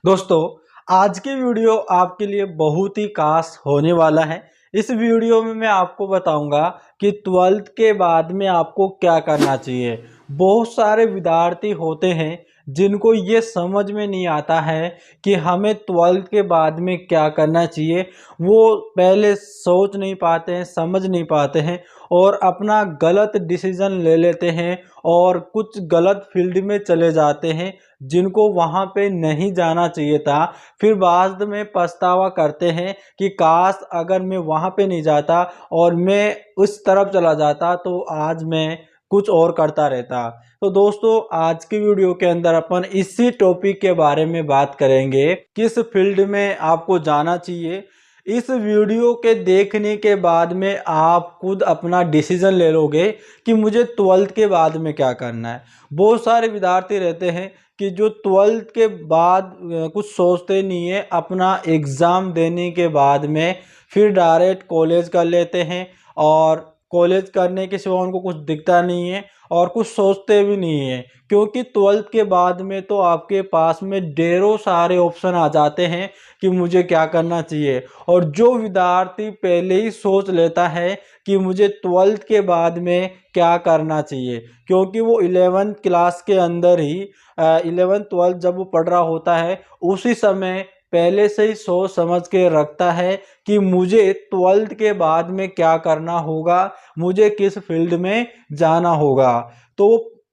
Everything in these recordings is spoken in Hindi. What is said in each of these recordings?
दोस्तों, आज की वीडियो आपके लिए बहुत ही खास होने वाला है। इस वीडियो में मैं आपको बताऊंगा कि 12th के बाद में आपको क्या करना चाहिए। बहुत सारे विद्यार्थी होते हैं जिनको ये समझ में नहीं आता है कि हमें 12th के बाद में क्या करना चाहिए। वो पहले सोच नहीं पाते हैं, समझ नहीं पाते हैं और अपना गलत डिसीजन ले लेते हैं और कुछ गलत फील्ड में चले जाते हैं जिनको वहाँ पे नहीं जाना चाहिए था। फिर बाद में पछतावा करते हैं कि काश अगर मैं वहाँ पे नहीं जाता और मैं उस तरफ चला जाता तो आज मैं कुछ और करता रहता। तो दोस्तों, आज की वीडियो के अंदर अपन इसी टॉपिक के बारे में बात करेंगे, किस फील्ड में आपको जाना चाहिए। इस वीडियो के देखने के बाद में आप खुद अपना डिसीजन ले लोगे कि मुझे 12th के बाद में क्या करना है। बहुत सारे विद्यार्थी रहते हैं कि जो 12th के बाद कुछ सोचते नहीं है, अपना एग्ज़ाम देने के बाद में फिर डायरेक्ट कॉलेज कर लेते हैं और कॉलेज करने के सिवा उनको कुछ दिखता नहीं है और कुछ सोचते भी नहीं है, क्योंकि 12th के बाद में तो आपके पास में ढेरों सारे ऑप्शन आ जाते हैं कि मुझे क्या करना चाहिए। और जो विद्यार्थी पहले ही सोच लेता है कि मुझे 12th के बाद में क्या करना चाहिए, क्योंकि वो 11th क्लास के अंदर ही 11th 12th जब वो पढ़ रहा होता है उसी समय पहले से ही सोच समझ के रखता है कि मुझे 12th के बाद में क्या करना होगा, मुझे किस फील्ड में जाना होगा। तो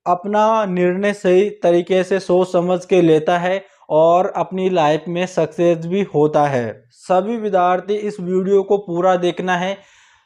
अपना निर्णय सही तरीके से सोच समझ के लेता है और अपनी लाइफ में सक्सेस भी होता है। सभी विद्यार्थी इस वीडियो को पूरा देखना है।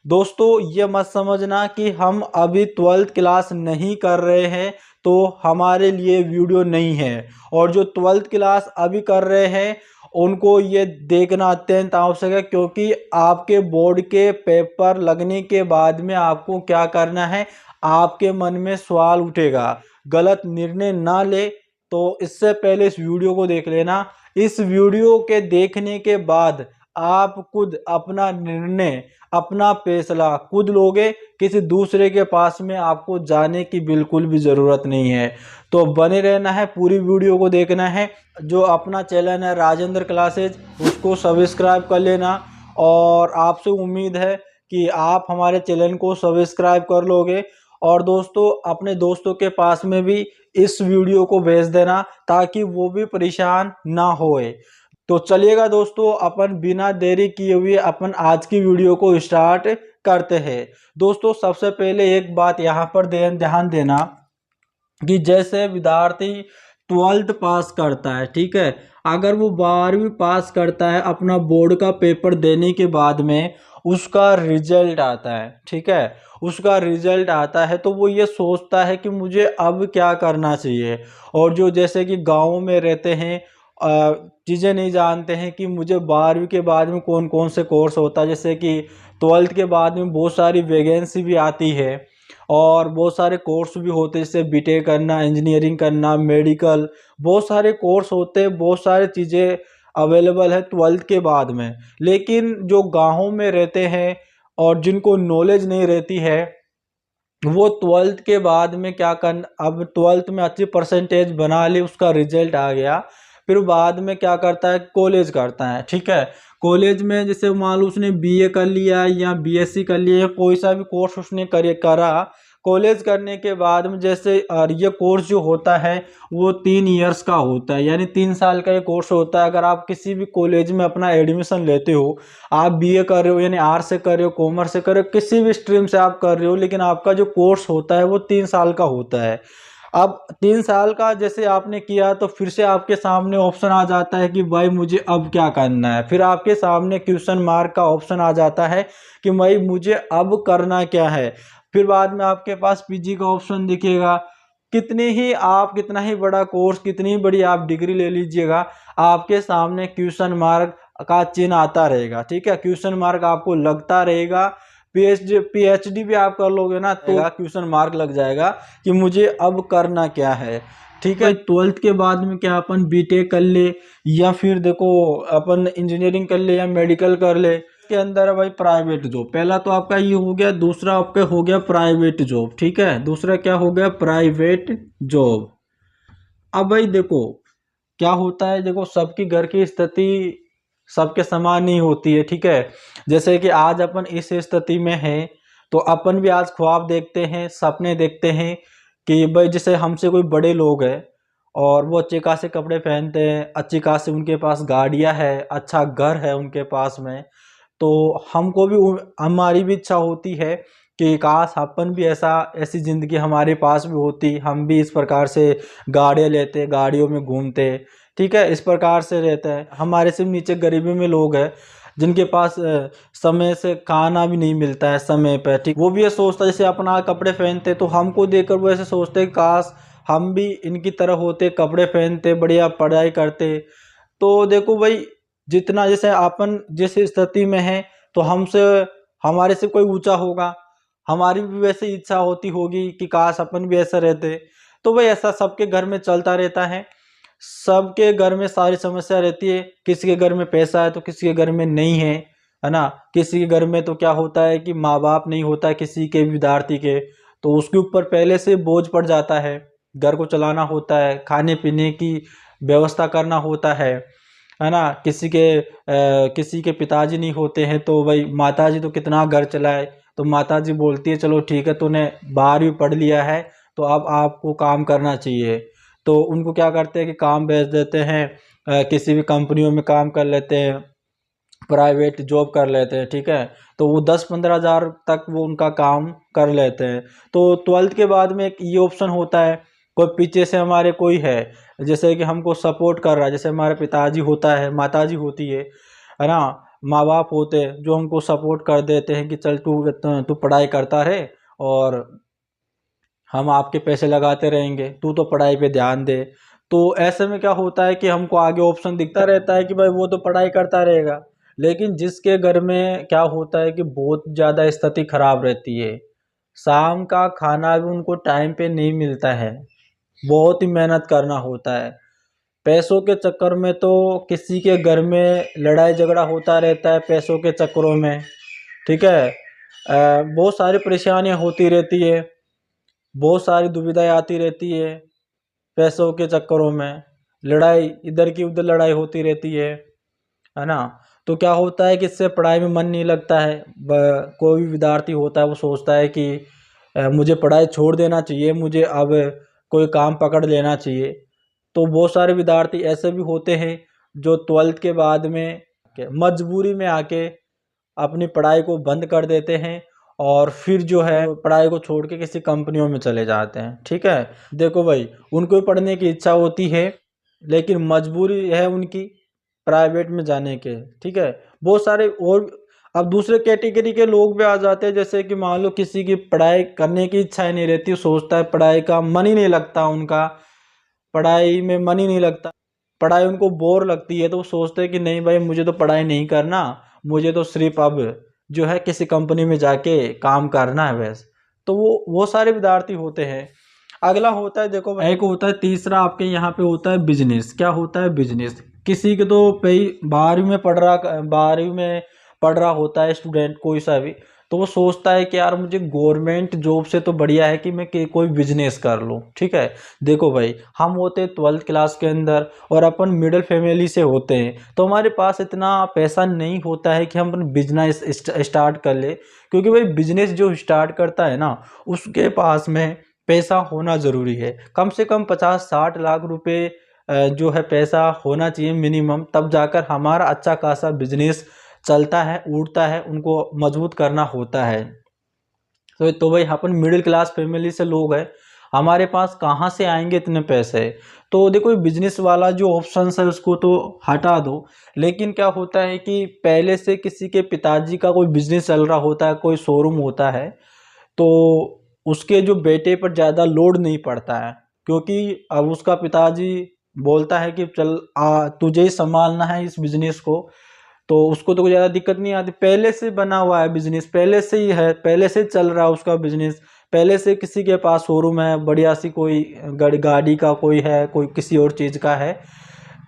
दोस्तों, ये मत समझना कि हम अभी 12th क्लास नहीं कर रहे हैं तो हमारे लिए वीडियो नहीं है, और जो 12th क्लास अभी कर रहे हैं उनको ये देखना अत्यंत आवश्यक है, क्योंकि आपके बोर्ड के पेपर लगने के बाद में आपको क्या करना है, आपके मन में सवाल उठेगा। गलत निर्णय ना ले तो इससे पहले इस वीडियो को देख लेना। इस वीडियो के देखने के बाद आप खुद अपना निर्णय, अपना फैसला खुद लोगे। किसी दूसरे के पास में आपको जाने की बिल्कुल भी ज़रूरत नहीं है। तो बने रहना है, पूरी वीडियो को देखना है। जो अपना चैनल है राजेंद्र क्लासेज, उसको सब्सक्राइब कर लेना और आपसे उम्मीद है कि आप हमारे चैनल को सब्सक्राइब कर लोगे। और दोस्तों, अपने दोस्तों के पास में भी इस वीडियो को भेज देना ताकि वो भी परेशान ना होए। तो चलिएगा दोस्तों, अपन बिना देरी किए हुए अपन आज की वीडियो को स्टार्ट करते हैं। दोस्तों, सबसे पहले एक बात यहाँ पर ध्यान देना कि जैसे विद्यार्थी 12th पास करता है, ठीक है, अगर वो 12वीं पास करता है, अपना बोर्ड का पेपर देने के बाद में उसका रिजल्ट आता है, ठीक है, उसका रिजल्ट आता है तो वो ये सोचता है कि मुझे अब क्या करना चाहिए। और जो जैसे कि गाँव में रहते हैं, चीज़ें नहीं जानते हैं कि मुझे 12वीं के बाद में कौन कौन से कोर्स होता है। जैसे कि 12th के बाद में बहुत सारी वैकेंसी भी आती है और बहुत सारे कोर्स भी होते हैं, जैसे बीटेक करना, इंजीनियरिंग करना, मेडिकल, बहुत सारे कोर्स होते हैं, बहुत सारी चीज़ें अवेलेबल है 12th के बाद में। लेकिन जो गाँवों में रहते हैं और जिनको नॉलेज नहीं रहती है, वो 12th के बाद में क्या करना, अब 12th में अच्छी परसेंटेज बना ली, उसका रिजल्ट आ गया, फिर बाद में क्या करता है, कॉलेज करता है, ठीक है। कॉलेज में जैसे मान लो उसने बीए कर लिया या बीएससी कर लिया या कोई सा भी कोर्स उसने करा। कॉलेज करने के बाद में जैसे ये कोर्स जो होता है वो 3 इयर्स का होता है, यानी 3 साल का ये कोर्स होता है। अगर आप किसी भी कॉलेज में अपना एडमिशन लेते हो, आप बीए कर रहे हो यानी आर्ट्स से कर रहे हो, कॉमर्स से कर रहे हो, किसी भी स्ट्रीम से आप कर रहे हो, लेकिन आपका जो कोर्स होता है वो 3 साल का होता है। अब 3 साल का जैसे आपने किया तो फिर से आपके सामने ऑप्शन आ जाता है कि भाई मुझे अब क्या करना है। फिर आपके सामने क्वेश्चन मार्क का ऑप्शन आ जाता है कि भाई मुझे अब करना क्या है। फिर बाद में आपके पास पीजी का ऑप्शन दिखेगा। कितना ही बड़ा कोर्स, कितनी ही बड़ी आप डिग्री ले लीजिएगा, आपके सामने क्वेश्चन मार्क का चिन्ह आता रहेगा, ठीक है, क्वेश्चन मार्क आपको लगता रहेगा। पीएचडी भी आप कर लोगे ना तो क्वेश्चन मार्क लग जाएगा कि मुझे अब करना क्या है, ठीक है। 12th के बाद में क्या अपन बीटेक कर ले या फिर देखो अपन इंजीनियरिंग कर ले या मेडिकल कर ले, के अंदर है भाई प्राइवेट जॉब। पहला तो आपका ये हो गया, दूसरा आपका हो गया प्राइवेट जॉब, ठीक है, दूसरा क्या हो गया, प्राइवेट जॉब। अब भाई देखो, क्या होता है, देखो सबकी घर की स्थिति सबके समान नहीं होती है, ठीक है। जैसे कि आज अपन इस स्थिति में हैं, तो अपन भी आज ख्वाब देखते हैं, सपने देखते हैं कि भाई जैसे हमसे कोई बड़े लोग हैं और वो अच्छे खासे कपड़े पहनते हैं, अच्छी खासी उनके पास गाड़ियां है, अच्छा घर है उनके पास में, तो हमको भी हमारी भी इच्छा होती है कि काश अपन भी ऐसी ज़िंदगी हमारे पास भी होती, हम भी इस प्रकार से गाड़ियाँ लेते, गाड़ियों में घूमते, ठीक है, इस प्रकार से रहते हैं। हमारे से नीचे गरीबी में लोग हैं जिनके पास समय से खाना भी नहीं मिलता है समय पर, ठीक, वो भी ये सोचता है जैसे अपना कपड़े पहनते, तो हमको देखकर वो ऐसे सोचते हैं काश हम भी इनकी तरह होते, कपड़े पहनते, बढ़िया पढ़ाई करते। तो देखो भाई, जितना जैसे अपन जिस स्थिति में है, तो हमसे हमारे से कोई ऊंचा होगा, हमारी भी वैसे इच्छा होती होगी कि काश अपन भी ऐसा रहते। तो भाई ऐसा सबके घर में चलता रहता है, सबके घर में सारी समस्या रहती है, किसी के घर में पैसा है तो किसी के घर में नहीं है ना। किसी के घर में तो क्या होता है कि माँ बाप नहीं होता है किसी के विद्यार्थी के, तो उसके ऊपर पहले से बोझ पड़ जाता है, घर को चलाना होता है, खाने पीने की व्यवस्था करना होता है ना। किसी के पिताजी नहीं होते हैं, तो भाई माताजी तो कितना घर चलाए, तो माताजी बोलती है चलो ठीक है, तूने 12वीं पढ़ लिया है तो अब आपको काम करना चाहिए। तो उनको क्या करते हैं कि काम भेज देते हैं, किसी भी कंपनियों में काम कर लेते हैं, प्राइवेट जॉब कर लेते हैं, ठीक है। तो वो 10-15 हज़ार तक वो उनका काम कर लेते हैं। तो 12th के बाद में एक ये ऑप्शन होता है, कोई पीछे से हमारे कोई है जैसे कि हमको सपोर्ट कर रहा है, जैसे हमारे पिताजी होता है, माताजी होती है ना, माँ बाप होते हैं जो हमको सपोर्ट कर देते हैं कि चल तू तू पढ़ाई करता रहे और हम आपके पैसे लगाते रहेंगे, तू तो पढ़ाई पे ध्यान दे। तो ऐसे में क्या होता है कि हमको आगे ऑप्शन दिखता रहता है कि भाई वो तो पढ़ाई करता रहेगा, लेकिन जिसके घर में क्या होता है कि बहुत ज़्यादा स्थिति खराब रहती है, शाम का खाना भी उनको टाइम पे नहीं मिलता है, बहुत ही मेहनत करना होता है, पैसों के चक्कर में तो किसी के घर में लड़ाई झगड़ा होता रहता है पैसों के चक्करों में, ठीक है। बहुत सारी परेशानियां होती रहती है, बहुत सारी दुविधाएं आती रहती है, पैसों के चक्करों में लड़ाई, इधर की उधर लड़ाई होती रहती है ना। तो क्या होता है कि इससे पढ़ाई में मन नहीं लगता है। कोई भी विद्यार्थी होता है वो सोचता है कि मुझे पढ़ाई छोड़ देना चाहिए, मुझे अब कोई काम पकड़ लेना चाहिए। तो बहुत सारे विद्यार्थी ऐसे भी होते हैं जो 12th के बाद में मजबूरी में आके अपनी पढ़ाई को बंद कर देते हैं और फिर जो है पढ़ाई को छोड़ के किसी कंपनियों में चले जाते हैं, ठीक है। देखो भाई, उनको भी पढ़ने की इच्छा होती है लेकिन मजबूरी है उनकी प्राइवेट में जाने के, ठीक है। बहुत सारे और अब दूसरे कैटेगरी के लोग भी आ जाते हैं, जैसे कि मान लो किसी की पढ़ाई करने की इच्छा ही नहीं रहती, सोचता है पढ़ाई का मन ही नहीं लगता उनका, पढ़ाई में मन ही नहीं लगता, पढ़ाई उनको बोर लगती है, तो वो सोचते हैं कि नहीं भाई मुझे तो पढ़ाई नहीं करना, मुझे तो सिर्फ अब जो है किसी कंपनी में जाके काम करना है बस। तो वो सारे विद्यार्थी होते हैं। अगला होता है, देखो एक होता है तीसरा आपके यहाँ पे होता है बिजनेस। क्या होता है बिजनेस? किसी के तो भाई 12वीं में पढ़ रहा होता है स्टूडेंट कोई सा भी, तो वो सोचता है कि यार मुझे गवर्नमेंट जॉब से तो बढ़िया है कि मैं कोई बिजनेस कर लूँ, ठीक है। देखो भाई, हम होते हैं 12th क्लास के अंदर और अपन मिडिल फैमिली से होते हैं, तो हमारे पास इतना पैसा नहीं होता है कि हम अपन बिजनेस स्टार्ट कर ले, क्योंकि भाई बिजनेस जो स्टार्ट करता है ना उसके पास में पैसा होना ज़रूरी है, कम से कम 50-60 लाख रुपए जो है पैसा होना चाहिए मिनिमम, तब जाकर हमारा अच्छा खासा बिजनेस चलता है, उड़ता है, उनको मजबूत करना होता है। तो भाई अपन मिडिल क्लास फैमिली से लोग हैं, हमारे पास कहाँ से आएंगे इतने पैसे? तो देखो बिजनेस वाला जो ऑप्शन है उसको तो हटा दो, लेकिन क्या होता है कि पहले से किसी के पिताजी का कोई बिजनेस चल रहा होता है, कोई शोरूम होता है, तो उसके जो बेटे पर ज़्यादा लोड नहीं पड़ता है, क्योंकि अब उसका पिताजी बोलता है कि चल तुझे ही संभालना है इस बिजनेस को, तो उसको तो कोई ज़्यादा दिक्कत नहीं आती, पहले से बना हुआ है बिजनेस, पहले से ही है, पहले से चल रहा है उसका बिजनेस, पहले से किसी के पास शोरूम है बढ़िया सी, कोई गाड़ी का कोई है, कोई किसी और चीज़ का है।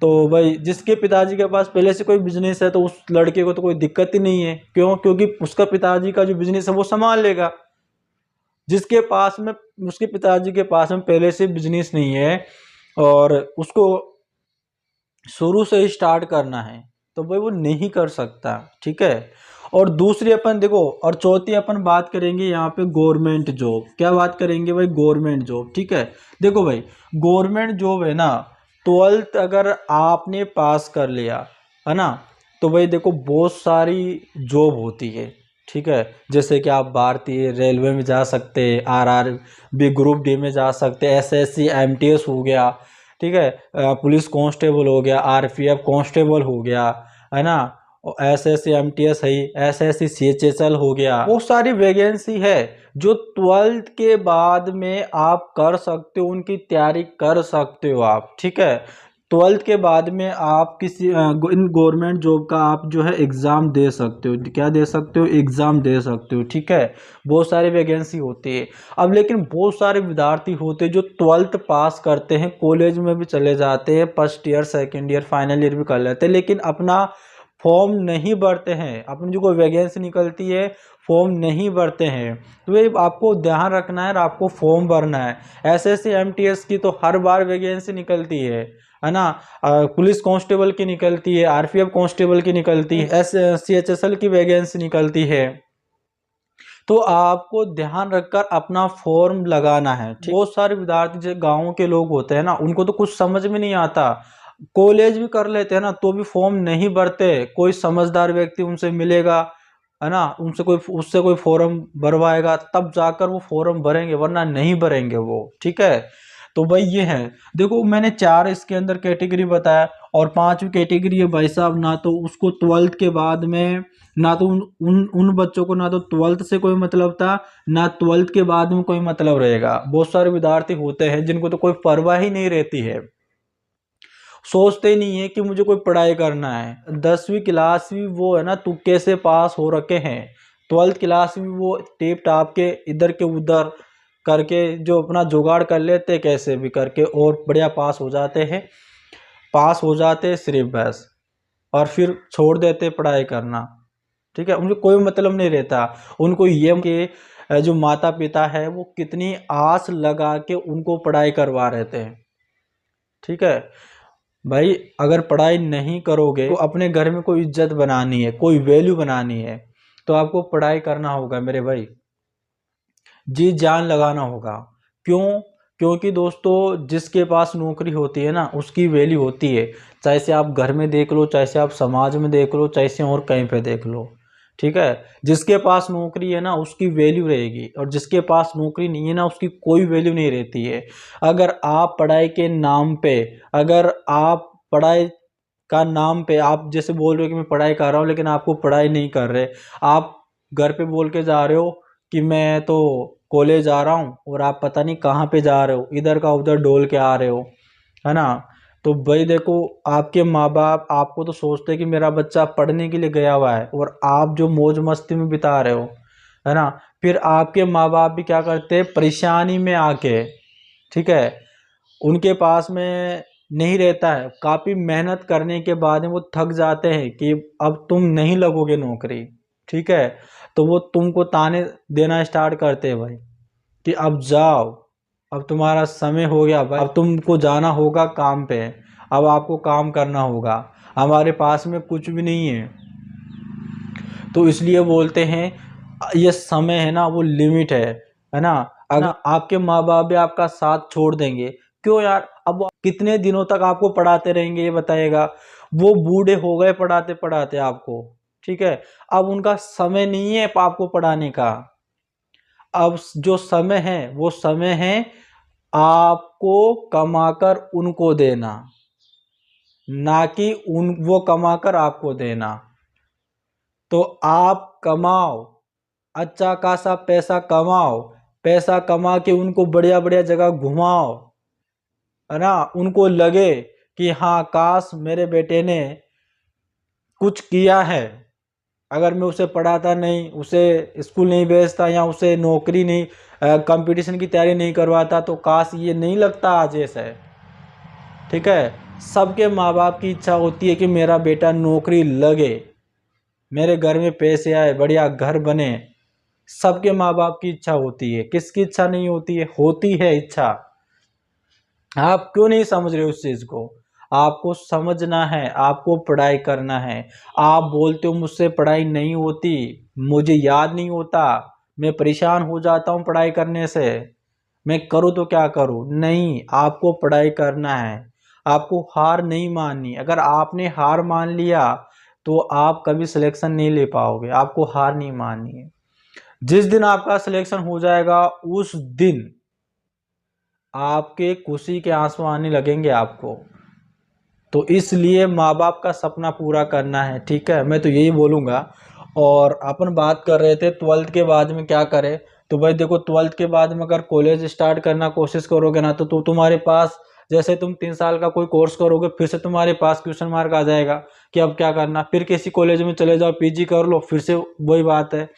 तो भाई जिसके पिताजी के पास पहले से कोई बिजनेस है तो उस लड़के को तो कोई दिक्कत ही नहीं है, क्यों? क्योंकि उसका पिताजी का जो बिजनेस है वो संभाल लेगा। जिसके पास में उसके पिताजी के पास में पहले से बिजनेस नहीं है और उसको शुरू से स्टार्ट करना है तो भाई वो नहीं कर सकता। ठीक है। और दूसरी अपन देखो, और चौथी अपन बात करेंगे यहाँ पे गवर्नमेंट जॉब। क्या बात करेंगे भाई? Government job. ठीक है। देखो भाई, गवर्नमेंट जॉब है ना, 12th अगर आपने पास कर लिया है ना, तो भाई देखो बहुत सारी जॉब होती है। ठीक है। जैसे कि आप भारतीय रेलवे में जा सकते हैं, RRB ग्रुप डी में जा सकते हैं, SSC MTS हो गया। ठीक है। पुलिस कांस्टेबल हो गया, RPF कांस्टेबल हो गया, है ना, और SSC MTS है, SSC CHSL हो गया। बहुत सारी वैकेंसी है जो 12th के बाद में आप कर सकते हो, उनकी तैयारी कर सकते हो आप। ठीक है। 12th के बाद में आप किसी इन गवर्नमेंट जॉब का आप जो है एग्ज़ाम दे सकते हो। क्या दे सकते हो? एग्ज़ाम दे सकते हो। ठीक है। बहुत सारी वैकेंसी होती है। अब लेकिन बहुत सारे विद्यार्थी होते हैं जो 12th पास करते हैं, कॉलेज में भी चले जाते हैं, first year second year final year भी कर लेते हैं, लेकिन अपना फॉर्म नहीं भरते हैं। अपनी जो कोई वैकेंसी निकलती है, फॉर्म नहीं भरते हैं। तो ये आपको ध्यान रखना है और आपको फॉर्म भरना है। SSC MTS की तो हर बार वैकेंसी निकलती है ना। पुलिस कांस्टेबल की निकलती है, RPF कांस्टेबल की निकलती है, CHSL की वैकेंसी निकलती है। तो आपको ध्यान रखकर अपना फॉर्म लगाना है। बहुत सारे विद्यार्थी जो गाँव के लोग होते हैं ना, उनको तो कुछ समझ में नहीं आता, कॉलेज भी कर लेते हैं ना तो भी फॉर्म नहीं भरते। कोई समझदार व्यक्ति उनसे मिलेगा, है ना, उससे कोई फॉर्म भरवाएगा, तब जाकर वो फॉर्म भरेंगे, वरना नहीं भरेंगे वो। ठीक है। तो भाई ये है। देखो मैंने 4 इसके अंदर कैटेगरी बताया, और 5वीं कैटेगरी है भाई साहब, ना तो उसको 12th के बाद में, ना तो उन बच्चों को ना तो 12th से कोई मतलब था, ना 12th के बाद में कोई मतलब रहेगा। बहुत सारे विद्यार्थी होते हैं जिनको तो कोई परवाह ही नहीं रहती है, सोचते ही नहीं है कि मुझे कोई पढ़ाई करना है। 10वीं क्लास भी वो है ना तुक्के से पास हो रखे हैं, 12th क्लास भी वो टेप टाप के इधर के उधर करके जो अपना जुगाड़ कर लेते कैसे भी करके, और बढ़िया पास हो जाते हैं। पास हो जाते सिर्फ बस, और फिर छोड़ देते पढ़ाई करना। ठीक है। उनको कोई मतलब नहीं रहता। उनको ये कि जो माता पिता है वो कितनी आस लगा के उनको पढ़ाई करवा रहे थे। ठीक है। भाई अगर पढ़ाई नहीं करोगे तो अपने घर में कोई इज्जत बनानी है, कोई वैल्यू बनानी है, तो आपको पढ़ाई करना होगा मेरे भाई, जी जान लगाना होगा। क्यों? क्योंकि दोस्तों जिसके पास नौकरी होती है ना उसकी वैल्यू होती है, चाहे से आप घर में देख लो, चाहे से आप समाज में देख लो, चाहे से और कहीं पे देख लो। ठीक है। जिसके पास नौकरी है ना उसकी वैल्यू रहेगी, और जिसके पास नौकरी नहीं है ना उसकी कोई वैल्यू नहीं रहती है। अगर आप पढ़ाई के नाम पे, अगर आप पढ़ाई का नाम पे आप जैसे बोल रहे हो कि मैं पढ़ाई कर रहा हूँ, लेकिन आपको पढ़ाई नहीं कर रहे, आप घर पे बोल के जा रहे हो कि मैं तो कॉलेज जा रहा हूँ, और आप पता नहीं कहाँ पे जा रहे हो, इधर का उधर डोल के आ रहे हो, है ना। तो भाई देखो, आपके माँ बाप आपको तो सोचते हैं कि मेरा बच्चा पढ़ने के लिए गया हुआ है, और आप जो मौज मस्ती में बिता रहे हो, है ना, फिर आपके माँ बाप भी क्या करते हैं, परेशानी में आके, ठीक है, उनके पास में नहीं रहता है, काफ़ी मेहनत करने के बाद में वो थक जाते हैं कि अब तुम नहीं लगोगे नौकरी। ठीक है। तो वो तुमको ताने देना स्टार्ट करते हैं भाई, कि अब जाओ, अब तुम्हारा समय हो गया भाई, अब तुमको जाना होगा काम पे, अब आपको काम करना होगा, हमारे पास में कुछ भी नहीं है। तो इसलिए बोलते हैं ये समय है ना वो लिमिट है ना। अगर आपके माँ बाप भी आपका साथ छोड़ देंगे, क्यों यार, अब वो कितने दिनों तक आपको पढ़ाते रहेंगे ये बताइएगा। वो बूढ़े हो गए पढ़ाते पढ़ाते आपको। ठीक है। अब उनका समय नहीं है आपको पढ़ाने का। अब जो समय है वो समय है आपको कमाकर उनको देना, ना कि वो कमाकर आपको देना। तो आप कमाओ, अच्छा खासा पैसा कमाओ, पैसा कमा के उनको बढ़िया बढ़िया जगह घुमाओ, है ना, उनको लगे कि हाँ काश मेरे बेटे ने कुछ किया है। अगर मैं उसे पढ़ाता नहीं, उसे स्कूल नहीं भेजता, या उसे नौकरी नहीं, कंपटीशन की तैयारी नहीं करवाता, तो काश ये नहीं लगता आज ऐसा। ठीक है। सबके माँ बाप की इच्छा होती है कि मेरा बेटा नौकरी लगे, मेरे घर में पैसे आए, बढ़िया घर बने। सबके माँ बाप की इच्छा होती है, किसकी इच्छा नहीं होती है? होती है इच्छा। आप क्यों नहीं समझ रहे उस चीज को? आपको समझना है, आपको पढ़ाई करना है। आप बोलते हो मुझसे पढ़ाई नहीं होती, मुझे याद नहीं होता, मैं परेशान हो जाता हूँ पढ़ाई करने से, मैं करूँ तो क्या करूँ? नहीं, आपको पढ़ाई करना है, आपको हार नहीं माननी। अगर आपने हार मान लिया तो आप कभी सिलेक्शन नहीं ले पाओगे, आपको हार नहीं माननी है। जिस दिन आपका सिलेक्शन हो जाएगा उस दिन आपके खुशी के आंसू आने लगेंगे आपको। तो इसलिए माँ बाप का सपना पूरा करना है, ठीक है, मैं तो यही बोलूँगा। और अपन बात कर रहे थे ट्वेल्थ के बाद में क्या करें। तो भाई देखो, ट्वेल्थ के बाद में अगर कॉलेज स्टार्ट करना कोशिश करोगे ना तो तुम्हारे पास, जैसे तुम 3 साल का कोई कोर्स करोगे फिर से तुम्हारे पास क्वेश्चन मार्क आ जाएगा कि अब क्या करना। फिर किसी कॉलेज में चले जाओ, पीजी कर लो, फिर से वही बात है।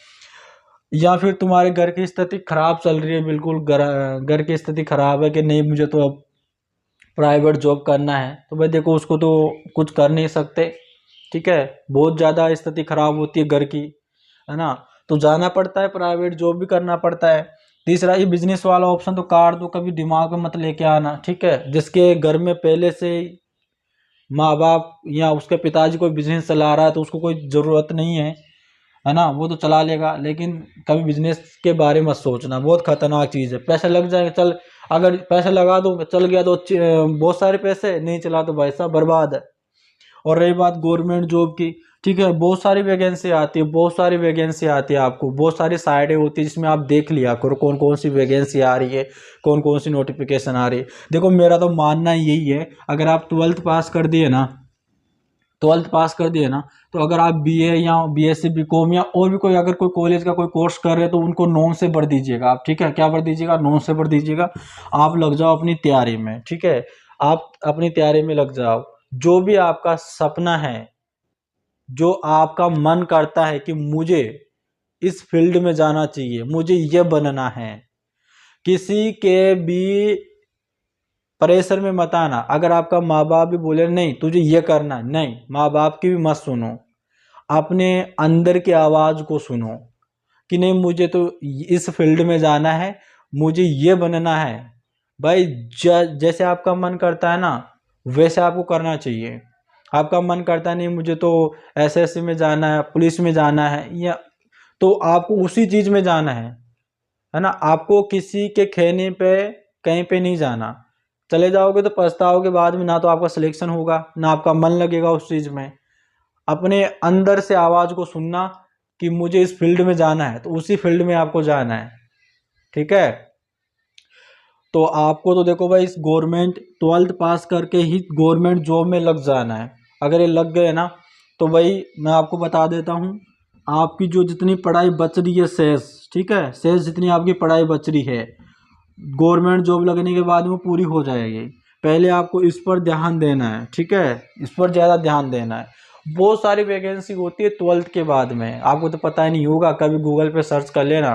या फिर तुम्हारे घर की स्थिति खराब चल रही है, बिल्कुल घर की स्थिति खराब है कि नहीं मुझे तो अब प्राइवेट जॉब करना है, तो भाई देखो उसको तो कुछ कर नहीं सकते, ठीक है, बहुत ज़्यादा स्थिति खराब होती है घर की, है ना, तो जाना पड़ता है, प्राइवेट जॉब भी करना पड़ता है। तीसरा, ये बिजनेस वाला ऑप्शन तो काट दो, कभी दिमाग में मत लेके आना, ठीक है। जिसके घर में पहले से माँ बाप या उसके पिताजी कोई बिजनेस चला रहा है तो उसको कोई ज़रूरत नहीं है ना, वो तो चला लेगा, लेकिन कभी बिजनेस के बारे में मत सोचना, बहुत खतरनाक चीज़ है। पैसे लग जाएंगे, चल, अगर पैसे लगा दो चल गया तो बहुत सारे पैसे, नहीं चला तो भाई साहब बर्बाद है। और रही बात गवर्नमेंट जॉब की, ठीक है, बहुत सारी वैकेंसी आती है, बहुत सारी वैकेंसी आती है, आपको बहुत सारी साइडें होती है जिसमें आप देख लिया करो कौन कौन सी वैकेंसी आ रही है, कौन कौन सी नोटिफिकेशन आ रही है। देखो मेरा तो मानना यही है, अगर आप ट्वेल्थ पास कर दिए ना, ट्वेल्थ पास कर दिए ना, तो अगर आप बीए या बीएससी बीकॉम या और भी कोई अगर कोई कॉलेज का कोई कोर्स कर रहे हैं तो उनको नॉन से भर दीजिएगा आप, ठीक है, क्या भर दीजिएगा, नॉन से भर दीजिएगा। आप लग जाओ अपनी तैयारी में, ठीक है, आप अपनी तैयारी में लग जाओ। जो भी आपका सपना है, जो आपका मन करता है कि मुझे इस फील्ड में जाना चाहिए, मुझे ये बनना है, किसी के भी प्रेशर में मत आना। अगर आपका माँ बाप भी बोले नहीं तुझे ये करना, नहीं, माँ बाप की भी मत सुनो, अपने अंदर की आवाज़ को सुनो कि नहीं मुझे तो इस फील्ड में जाना है, मुझे ये बनना है। भाई जैसे आपका मन करता है ना वैसे आपको करना चाहिए। आपका मन करता है नहीं मुझे तो एसएससी में जाना है, पुलिस में जाना है, या तो आपको उसी चीज़ में जाना है ना, आपको किसी के कहने पे कहीं पे नहीं जाना। चले जाओगे तो पछताओगे बाद में, ना तो आपका सिलेक्शन होगा ना आपका मन लगेगा उस चीज़ में। अपने अंदर से आवाज़ को सुनना कि मुझे इस फील्ड में जाना है तो उसी फील्ड में आपको जाना है, ठीक है। तो आपको तो देखो भाई, इस गवर्नमेंट ट्वेल्थ पास करके ही गवर्नमेंट जॉब में लग जाना है। अगर ये लग गए ना तो भाई मैं आपको बता देता हूँ, आपकी जो जितनी पढ़ाई बच रही है शेष, ठीक है, शेष जितनी आपकी पढ़ाई बच रही है गवर्नमेंट जॉब लगने के बाद में पूरी हो जाएगी। पहले आपको इस पर ध्यान देना है, ठीक है, इस पर ज़्यादा ध्यान देना है। बहुत सारी वैकेंसी होती है ट्वेल्थ के बाद में, आपको तो पता ही नहीं होगा, कभी गूगल पे सर्च कर लेना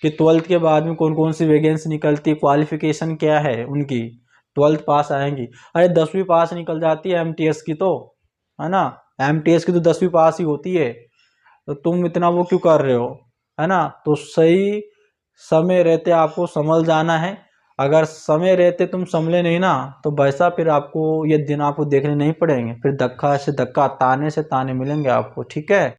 कि ट्वेल्थ के बाद में कौन कौन सी वैकेंसी निकलती है, क्वालिफिकेशन क्या है उनकी, ट्वेल्थ पास आएंगी। अरे 10वीं पास निकल जाती है एमटीएस की तो, है ना, एमटीएस की तो 10वीं पास ही होती है, तो तुम इतना वो क्यों कर रहे हो, है ना। तो सही समय रहते आपको संभल जाना है। अगर समय रहते तुम संभले नहीं ना तो वैसा फिर आपको ये दिन आपको देखने नहीं पड़ेंगे, फिर धक्का से धक्का, ताने से ताने मिलेंगे आपको, ठीक है।